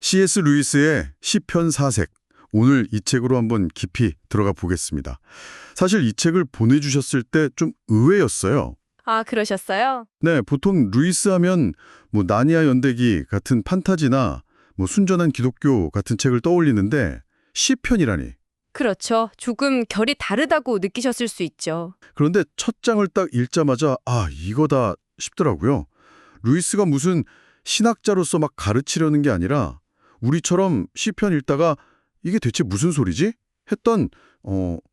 C.S. 루이스의 시편 사색. 오늘 이 책으로 한번 깊이 들어가 보겠습니다. 사실 이 책을 보내주셨을 때 좀 의외였어요. 아, 그러셨어요? 네, 보통 루이스 하면 나니아 연대기 같은 판타지나 순전한 기독교 같은 책을 떠올리는데 시편이라니. 그렇죠. 조금 결이 다르다고 느끼셨을 수 있죠. 그런데 첫 장을 딱 읽자마자 이거다 싶더라고요. 루이스가 무슨 신학자로서 막 가르치려는 게 아니라 우리처럼 시편 읽다가 이게 대체 무슨 소리지? 했던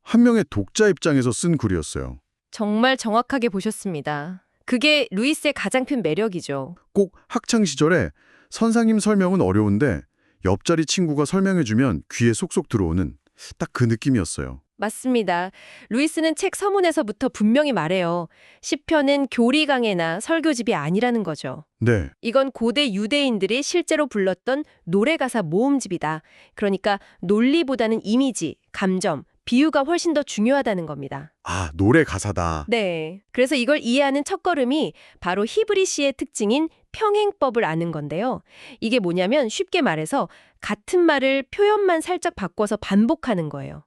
한 명의 독자 입장에서 쓴 글이었어요. 정말 정확하게 보셨습니다. 그게 루이스의 가장 큰 매력이죠. 꼭 학창 시절에 선생님 설명은 어려운데 옆자리 친구가 설명해주면 귀에 쏙쏙 들어오는 딱 그 느낌이었어요. 맞습니다. 루이스는 책 서문에서부터 분명히 말해요. 시편은 교리강해나 설교집이 아니라는 거죠. 네, 이건 고대 유대인들이 실제로 불렀던 노래가사 모음집이다. 그러니까 논리보다는 이미지, 감정, 비유가 훨씬 더 중요하다는 겁니다. 노래 가사다. 네. 그래서 이걸 이해하는 첫걸음이 바로 히브리시의 특징인 평행법을 아는 건데요. 이게 뭐냐면 쉽게 말해서 같은 말을 표현만 살짝 바꿔서 반복하는 거예요.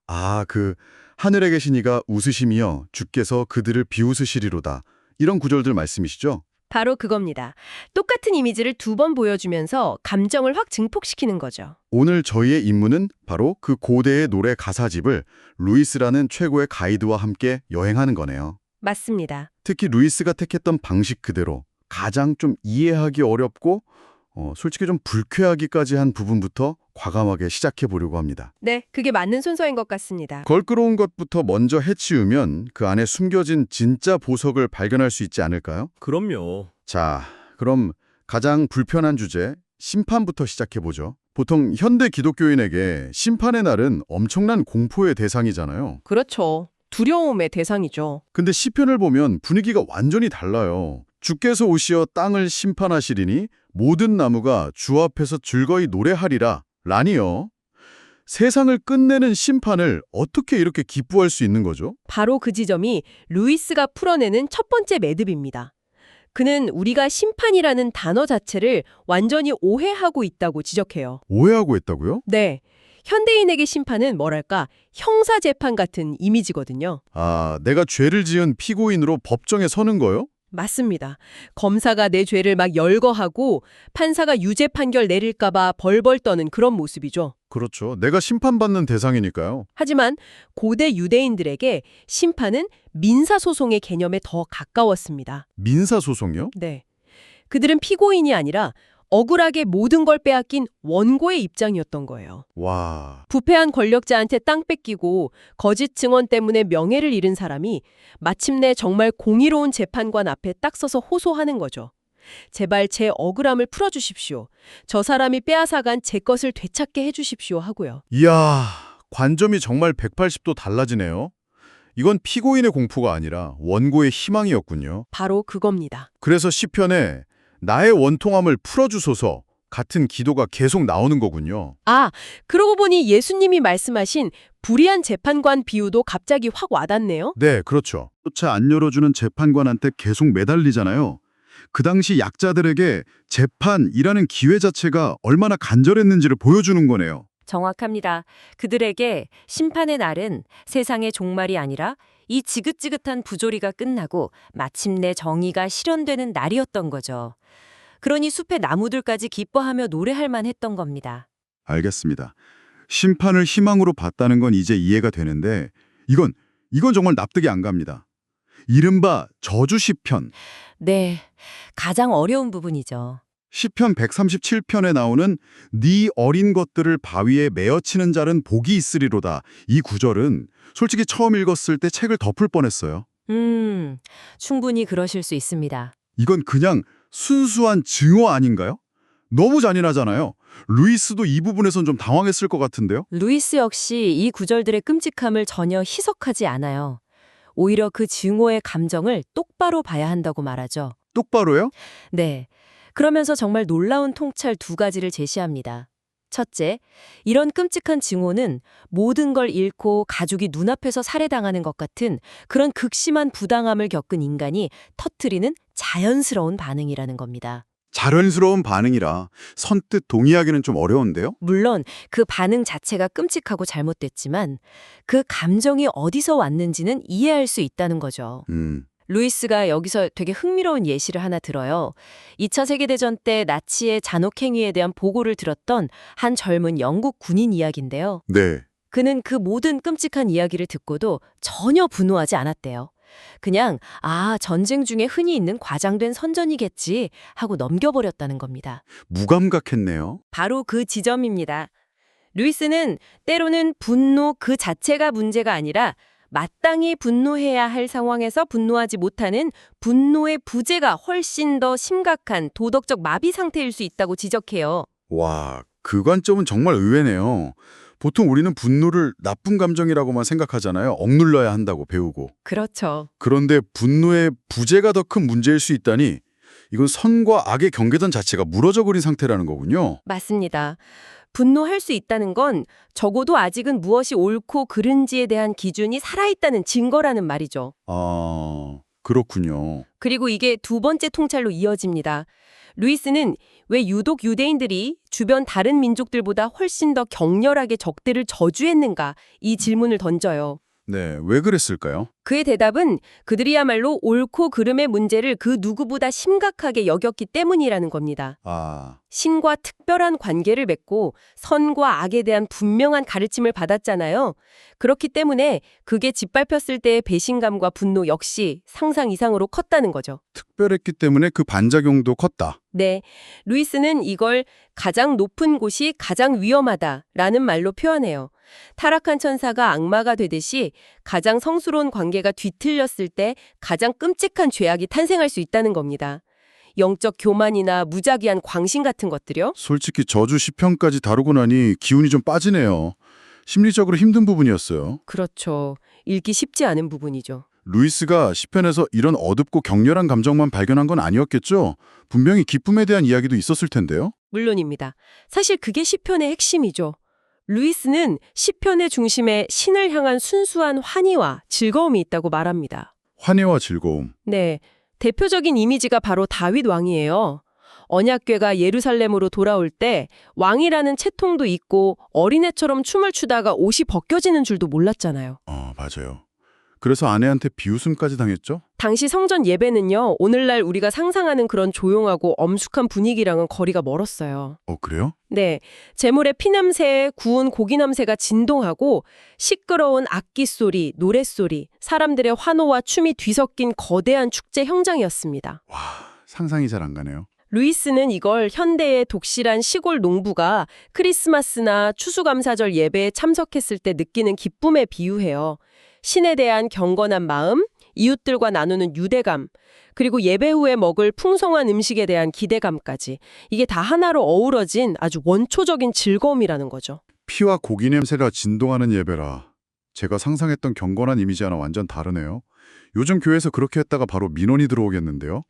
하늘에 계신 이가 웃으시며 주께서 그들을 비웃으시리로다. 이런 구절들 말씀이시죠? 바로 그겁니다. 똑같은 이미지를 두 번 보여주면서 감정을 확 증폭시키는 거죠. 오늘 저희의 임무는 바로 그 고대의 노래 가사집을 루이스라는 최고의 가이드와 함께 여행하는 거네요. 맞습니다. 특히 루이스가 택했던 방식 그대로 가장 좀 이해하기 어렵고 솔직히 좀 불쾌하기까지 한 부분부터 과감하게 시작해 보려고 합니다. 네, 그게 맞는 순서인 것 같습니다. 걸끄러운 것부터 먼저 해치우면 그 안에 숨겨진 진짜 보석을 발견할 수 있지 않을까요? 그럼요. 자, 그럼 가장 불편한 주제, 심판부터 시작해 보죠. 보통 현대 기독교인에게 심판의 날은 엄청난 공포의 대상이잖아요. 그렇죠. 두려움의 대상이죠. 근데 시편을 보면 분위기가 완전히 달라요. 주께서 오시어 땅을 심판하시리니 모든 나무가 주 앞에서 즐거이 노래하리라. 라니요. 세상을 끝내는 심판을 어떻게 이렇게 기뻐할 수 있는 거죠? 바로 그 지점이 루이스가 풀어내는 첫 번째 매듭입니다. 그는 우리가 심판이라는 단어 자체를 완전히 오해하고 있다고 지적해요. 오해하고 있다고요? 네. 현대인에게 심판은 뭐랄까 형사재판 같은 이미지거든요. 내가 죄를 지은 피고인으로 법정에 서는 거요? 맞습니다. 검사가 내 죄를 막 열거하고 판사가 유죄 판결 내릴까 봐 벌벌 떠는 그런 모습이죠. 그렇죠. 내가 심판받는 대상이니까요. 하지만 고대 유대인들에게 심판은 민사소송의 개념에 더 가까웠습니다. 민사소송이요? 네. 그들은 피고인이 아니라 억울하게 모든 걸 빼앗긴 원고의 입장이었던 거예요. 와, 부패한 권력자한테 땅 뺏기고 거짓 증언 때문에 명예를 잃은 사람이 마침내 정말 공의로운 재판관 앞에 딱 서서 호소하는 거죠. 제발 제 억울함을 풀어주십시오. 저 사람이 빼앗아간 제 것을 되찾게 해주십시오 하고요. 이야, 관점이 정말 180도 달라지네요. 이건 피고인의 공포가 아니라 원고의 희망이었군요. 바로 그겁니다. 그래서 시편에 나의 원통함을 풀어주소서 같은 기도가 계속 나오는 거군요. 그러고 보니 예수님이 말씀하신 불의한 재판관 비유도 갑자기 확 와닿네요. 네, 그렇죠. 차 안 열어주는 재판관한테 계속 매달리잖아요. 그 당시 약자들에게 재판이라는 기회 자체가 얼마나 간절했는지를 보여주는 거네요. 정확합니다. 그들에게 심판의 날은 세상의 종말이 아니라 이 지긋지긋한 부조리가 끝나고 마침내 정의가 실현되는 날이었던 거죠. 그러니 숲의 나무들까지 기뻐하며 노래할 만했던 겁니다. 알겠습니다. 심판을 희망으로 봤다는 건 이제 이해가 되는데 이건 정말 납득이 안 갑니다. 이른바 저주 시편. 네, 가장 어려운 부분이죠. 시편 137편에 나오는 네 어린 것들을 바위에 메어치는 자는 복이 있으리로다. 이 구절은 솔직히 처음 읽었을 때 책을 덮을 뻔했어요. 충분히 그러실 수 있습니다. 이건 그냥 순수한 증오 아닌가요? 너무 잔인하잖아요. 루이스도 이 부분에선 좀 당황했을 것 같은데요. 루이스 역시 이 구절들의 끔찍함을 전혀 희석하지 않아요. 오히려 그 증오의 감정을 똑바로 봐야 한다고 말하죠. 똑바로요? 네. 그러면서 정말 놀라운 통찰 두 가지를 제시합니다. 첫째, 이런 끔찍한 증오는 모든 걸 잃고 가족이 눈앞에서 살해당하는 것 같은 그런 극심한 부당함을 겪은 인간이 터뜨리는 자연스러운 반응이라는 겁니다. 자연스러운 반응이라 선뜻 동의하기는 좀 어려운데요? 물론 그 반응 자체가 끔찍하고 잘못됐지만 그 감정이 어디서 왔는지는 이해할 수 있다는 거죠. 루이스가 여기서 되게 흥미로운 예시를 하나 들어요. 2차 세계대전 때 나치의 잔혹행위에 대한 보고를 들었던 한 젊은 영국 군인 이야기인데요. 네. 그는 그 모든 끔찍한 이야기를 듣고도 전혀 분노하지 않았대요. 그냥 전쟁 중에 흔히 있는 과장된 선전이겠지 하고 넘겨버렸다는 겁니다. 무감각했네요. 바로 그 지점입니다. 루이스는 때로는 분노 그 자체가 문제가 아니라 마땅히 분노해야 할 상황에서 분노하지 못하는 분노의 부재가 훨씬 더 심각한 도덕적 마비 상태일 수 있다고 지적해요. 와, 그 관점은 정말 의외네요. 보통 우리는 분노를 나쁜 감정이라고만 생각하잖아요. 억눌러야 한다고 배우고. 그렇죠. 그런데 분노의 부재가 더 큰 문제일 수 있다니 이건 선과 악의 경계선 자체가 무너져 버린 상태라는 거군요. 맞습니다. 분노할 수 있다는 건 적어도 아직은 무엇이 옳고 그른지에 대한 기준이 살아있다는 증거라는 말이죠. 아, 그렇군요. 그리고 이게 두 번째 통찰로 이어집니다. 루이스는 왜 유독 유대인들이 주변 다른 민족들보다 훨씬 더 격렬하게 적대를 저주했는가 이 질문을 던져요. 네, 왜 그랬을까요? 그의 대답은 그들이야말로 옳고 그름의 문제를 그 누구보다 심각하게 여겼기 때문이라는 겁니다. 아, 신과 특별한 관계를 맺고 선과 악에 대한 분명한 가르침을 받았잖아요. 그렇기 때문에 그게 짓밟혔을 때의 배신감과 분노 역시 상상 이상으로 컸다는 거죠. 특별했기 때문에 그 반작용도 컸다. 네, 루이스는 이걸 가장 높은 곳이 가장 위험하다라는 말로 표현해요. 타락한 천사가 악마가 되듯이 가장 성스러운 관계가 뒤틀렸을 때 가장 끔찍한 죄악이 탄생할 수 있다는 겁니다. 영적 교만이나 무작위한 광신 같은 것들이요? 솔직히 저주 시편까지 다루고 나니 기운이 좀 빠지네요. 심리적으로 힘든 부분이었어요. 그렇죠. 읽기 쉽지 않은 부분이죠. 루이스가 시편에서 이런 어둡고 격렬한 감정만 발견한 건 아니었겠죠? 분명히 기쁨에 대한 이야기도 있었을 텐데요. 물론입니다. 사실 그게 시편의 핵심이죠. 루이스는 시편의 중심에 신을 향한 순수한 환희와 즐거움이 있다고 말합니다. 환희와 즐거움. 네, 대표적인 이미지가 바로 다윗 왕이에요. 언약궤가 예루살렘으로 돌아올 때 왕이라는 채통도 있고 어린애처럼 춤을 추다가 옷이 벗겨지는 줄도 몰랐잖아요. 맞아요. 그래서 아내한테 비웃음까지 당했죠? 당시 성전 예배는요, 오늘날 우리가 상상하는 그런 조용하고 엄숙한 분위기랑은 거리가 멀었어요. 그래요? 네, 제물의 피냄새에 구운 고기 냄새가 진동하고 시끄러운 악기 소리, 노랫소리, 사람들의 환호와 춤이 뒤섞인 거대한 축제 현장이었습니다. 와, 상상이 잘 안 가네요. 루이스는 이걸 현대의 독실한 시골 농부가 크리스마스나 추수감사절 예배에 참석했을 때 느끼는 기쁨에 비유해요. 신에 대한 경건한 마음, 이웃들과 나누는 유대감, 그리고 예배 후에 먹을 풍성한 음식에 대한 기대감까지 이게 다 하나로 어우러진 아주 원초적인 즐거움이라는 거죠. 피와 고기 냄새가 진동하는 예배라. 제가 상상했던 경건한 이미지와는 완전 다르네요. 요즘 교회에서 그렇게 했다가 바로 민원이 들어오겠는데요.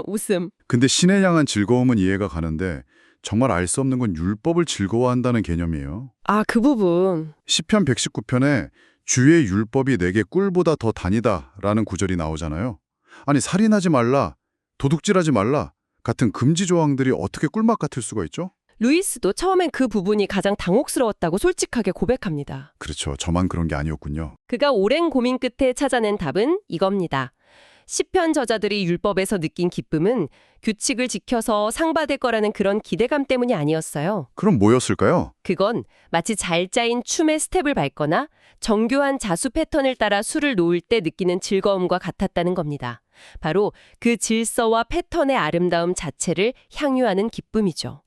웃음. 근데 신에 향한 즐거움은 이해가 가는데 정말 알 수 없는 건 율법을 즐거워한다는 개념이에요. 그 부분. 시편 119편에 주의 율법이 내게 꿀보다 더 단이다라는 구절이 나오잖아요. 아니 살인하지 말라, 도둑질하지 말라 같은 금지 조항들이 어떻게 꿀맛 같을 수가 있죠? 루이스도 처음엔 그 부분이 가장 당혹스러웠다고 솔직하게 고백합니다. 그렇죠. 저만 그런 게 아니었군요. 그가 오랜 고민 끝에 찾아낸 답은 이겁니다. 시편 저자들이 율법에서 느낀 기쁨은 규칙을 지켜서 상 받을 거라는 그런 기대감 때문이 아니었어요. 그럼 뭐였을까요? 그건 마치 잘 짜인 춤의 스텝을 밟거나 정교한 자수 패턴을 따라 술을 놓을 때 느끼는 즐거움과 같았다는 겁니다. 바로 그 질서와 패턴의 아름다움 자체를 향유하는 기쁨이죠.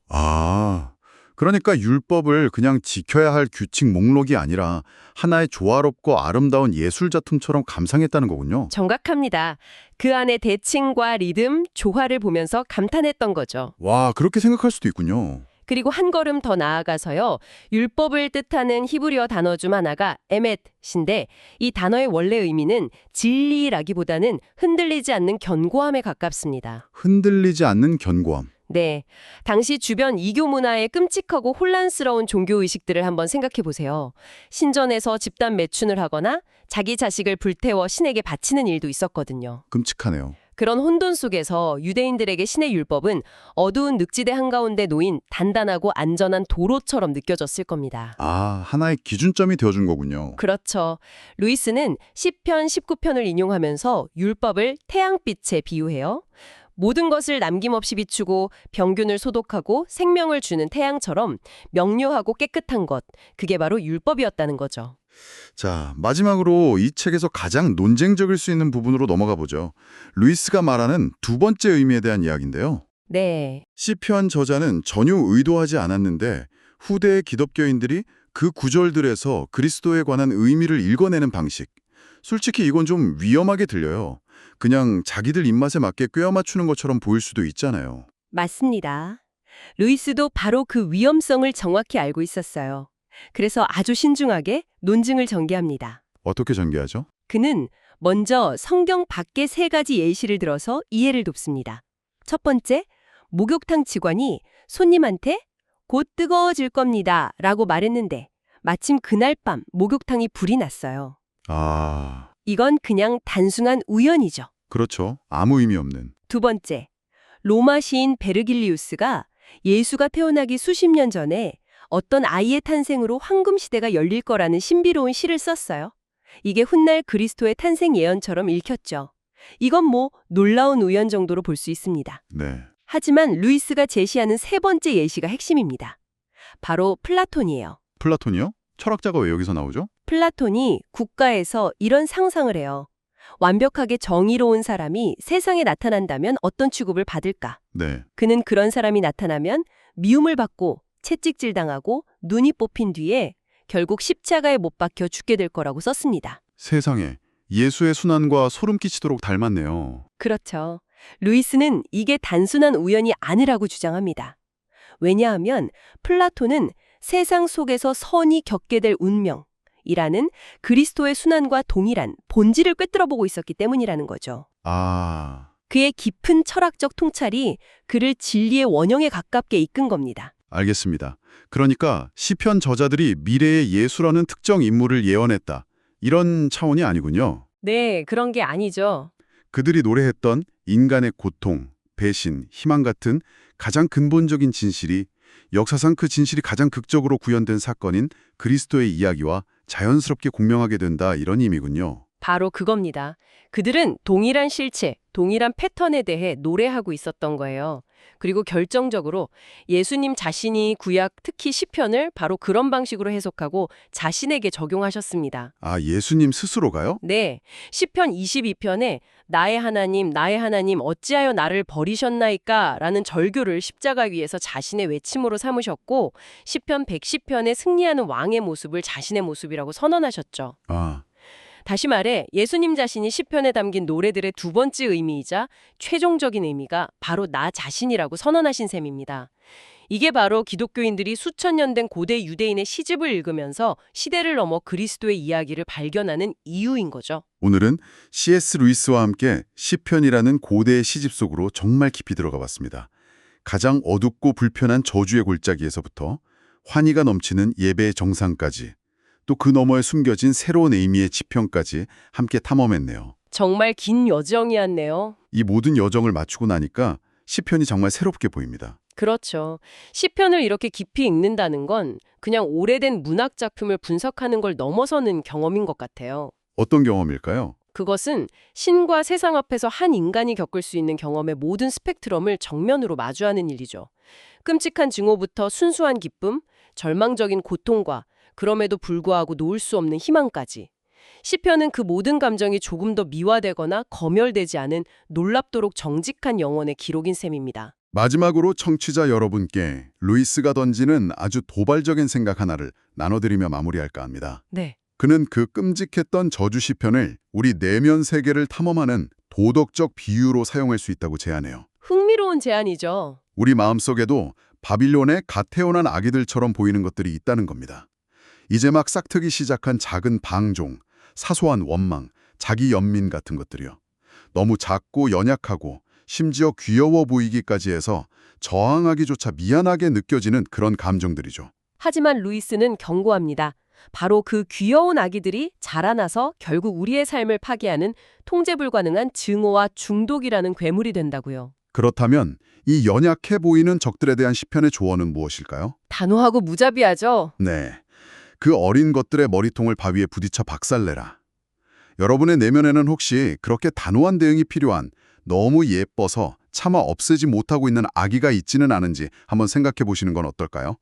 그러니까 율법을 그냥 지켜야 할 규칙 목록이 아니라 하나의 조화롭고 아름다운 예술 작품처럼 감상했다는 거군요. 정확합니다. 그 안에 대칭과 리듬, 조화를 보면서 감탄했던 거죠. 와, 그렇게 생각할 수도 있군요. 그리고 한 걸음 더 나아가서요. 율법을 뜻하는 히브리어 단어 중 하나가 에멧인데 이 단어의 원래 의미는 진리라기보다는 흔들리지 않는 견고함에 가깝습니다. 흔들리지 않는 견고함. 네, 당시 주변 이교 문화의 끔찍하고 혼란스러운 종교의식들을 한번 생각해 보세요. 신전에서 집단 매춘을 하거나 자기 자식을 불태워 신에게 바치는 일도 있었거든요. 끔찍하네요. 그런 혼돈 속에서 유대인들에게 신의 율법은 어두운 늑지대 한가운데 놓인 단단하고 안전한 도로처럼 느껴졌을 겁니다. 아, 하나의 기준점이 되어준 거군요. 그렇죠. 루이스는 시편 19편을 인용하면서 율법을 태양빛에 비유해요. 모든 것을 남김없이 비추고 병균을 소독하고 생명을 주는 태양처럼 명료하고 깨끗한 것, 그게 바로 율법이었다는 거죠. 자, 마지막으로 이 책에서 가장 논쟁적일 수 있는 부분으로 넘어가 보죠. 루이스가 말하는 두 번째 의미에 대한 이야기인데요. 네. 시편 저자는 전혀 의도하지 않았는데 후대의 기독교인들이 그 구절들에서 그리스도에 관한 의미를 읽어내는 방식. 솔직히 이건 좀 위험하게 들려요. 그냥 자기들 입맛에 맞게 꿰어 맞추는 것처럼 보일 수도 있잖아요. 맞습니다. 루이스도 바로 그 위험성을 정확히 알고 있었어요. 그래서 아주 신중하게 논증을 전개합니다. 어떻게 전개하죠? 그는 먼저 성경 밖의 세 가지 예시를 들어서 이해를 돕습니다. 첫 번째, 목욕탕 직원이 손님한테 곧 뜨거워질 겁니다 라고 말했는데 마침 그날 밤 목욕탕이 불이 났어요. 아, 이건 그냥 단순한 우연이죠. 그렇죠. 아무 의미 없는. 두 번째, 로마 시인 베르길리우스가 예수가 태어나기 수십 년 전에 어떤 아이의 탄생으로 황금 시대가 열릴 거라는 신비로운 시를 썼어요. 이게 훗날 그리스도의 탄생 예언처럼 읽혔죠. 이건 뭐 놀라운 우연 정도로 볼 수 있습니다. 네. 하지만 루이스가 제시하는 세 번째 예시가 핵심입니다. 바로 플라톤이에요. 플라톤이요? 철학자가 왜 여기서 나오죠? 플라톤이 국가에서 이런 상상을 해요. 완벽하게 정의로운 사람이 세상에 나타난다면 어떤 취급을 받을까? 네. 그는 그런 사람이 나타나면 미움을 받고 채찍질 당하고 눈이 뽑힌 뒤에 결국 십자가에 못 박혀 죽게 될 거라고 썼습니다. 세상에 예수의 순환과 소름 끼치도록 닮았네요. 그렇죠. 루이스는 이게 단순한 우연이 아니라고 주장합니다. 왜냐하면 플라톤은 세상 속에서 선이 겪게 될 운명이라는 그리스도의 순환과 동일한 본질을 꿰뚫어보고 있었기 때문이라는 거죠. 아, 그의 깊은 철학적 통찰이 그를 진리의 원형에 가깝게 이끈 겁니다. 알겠습니다. 그러니까 시편 저자들이 미래의 예수라는 특정 인물을 예언했다. 이런 차원이 아니군요. 네, 그런 게 아니죠. 그들이 노래했던 인간의 고통, 배신, 희망 같은 가장 근본적인 진실이 역사상 그 진실이 가장 극적으로 구현된 사건인 그리스도의 이야기와 자연스럽게 공명하게 된다 이런 의미군요. 바로 그겁니다. 그들은 동일한 실체, 동일한 패턴에 대해 노래하고 있었던 거예요. 그리고 결정적으로 예수님 자신이 구약 특히 시편을 바로 그런 방식으로 해석하고 자신에게 적용하셨습니다. 아, 예수님 스스로가요? 네, 시편 22편에 나의 하나님 어찌하여 나를 버리셨나이까? 라는 절규를 십자가 위에서 자신의 외침으로 삼으셨고 시편 110편에 승리하는 왕의 모습을 자신의 모습이라고 선언하셨죠. 아, 다시 말해 예수님 자신이 시편에 담긴 노래들의 두 번째 의미이자 최종적인 의미가 바로 나 자신이라고 선언하신 셈입니다. 이게 바로 기독교인들이 수천 년 된 고대 유대인의 시집을 읽으면서 시대를 넘어 그리스도의 이야기를 발견하는 이유인 거죠. 오늘은 C.S. 루이스와 함께 시편이라는 고대의 시집 속으로 정말 깊이 들어가 봤습니다. 가장 어둡고 불편한 저주의 골짜기에서부터 환희가 넘치는 예배의 정상까지 또 그 너머에 숨겨진 새로운 의미의 지평까지 함께 탐험했네요. 정말 긴 여정이었네요. 이 모든 여정을 마치고 나니까 시편이 정말 새롭게 보입니다. 그렇죠. 시편을 이렇게 깊이 읽는다는 건 그냥 오래된 문학 작품을 분석하는 걸 넘어서는 경험인 것 같아요. 어떤 경험일까요? 그것은 신과 세상 앞에서 한 인간이 겪을 수 있는 경험의 모든 스펙트럼을 정면으로 마주하는 일이죠. 끔찍한 증오부터 순수한 기쁨, 절망적인 고통과 그럼에도 불구하고 놓을 수 없는 희망까지. 시편은 그 모든 감정이 조금 더 미화되거나 검열되지 않은 놀랍도록 정직한 영혼의 기록인 셈입니다. 마지막으로 청취자 여러분께 루이스가 던지는 아주 도발적인 생각 하나를 나눠드리며 마무리할까 합니다. 네. 그는 그 끔찍했던 저주 시편을 우리 내면 세계를 탐험하는 도덕적 비유로 사용할 수 있다고 제안해요. 흥미로운 제안이죠. 우리 마음속에도 바빌론의 갓 태어난 아기들처럼 보이는 것들이 있다는 겁니다. 이제 막 싹트기 시작한 작은 방종, 사소한 원망, 자기 연민 같은 것들이요. 너무 작고 연약하고 심지어 귀여워 보이기까지 해서 저항하기조차 미안하게 느껴지는 그런 감정들이죠. 하지만 루이스는 경고합니다. 바로 그 귀여운 아기들이 자라나서 결국 우리의 삶을 파괴하는 통제 불가능한 증오와 중독이라는 괴물이 된다고요. 그렇다면 이 연약해 보이는 적들에 대한 시편의 조언은 무엇일까요? 단호하고 무자비하죠? 네. 그 어린 것들의 머리통을 바위에 부딪혀 박살내라. 여러분의 내면에는 혹시 그렇게 단호한 대응이 필요한 너무 예뻐서 차마 없애지 못하고 있는 아기가 있지는 않은지 한번 생각해 보시는 건 어떨까요?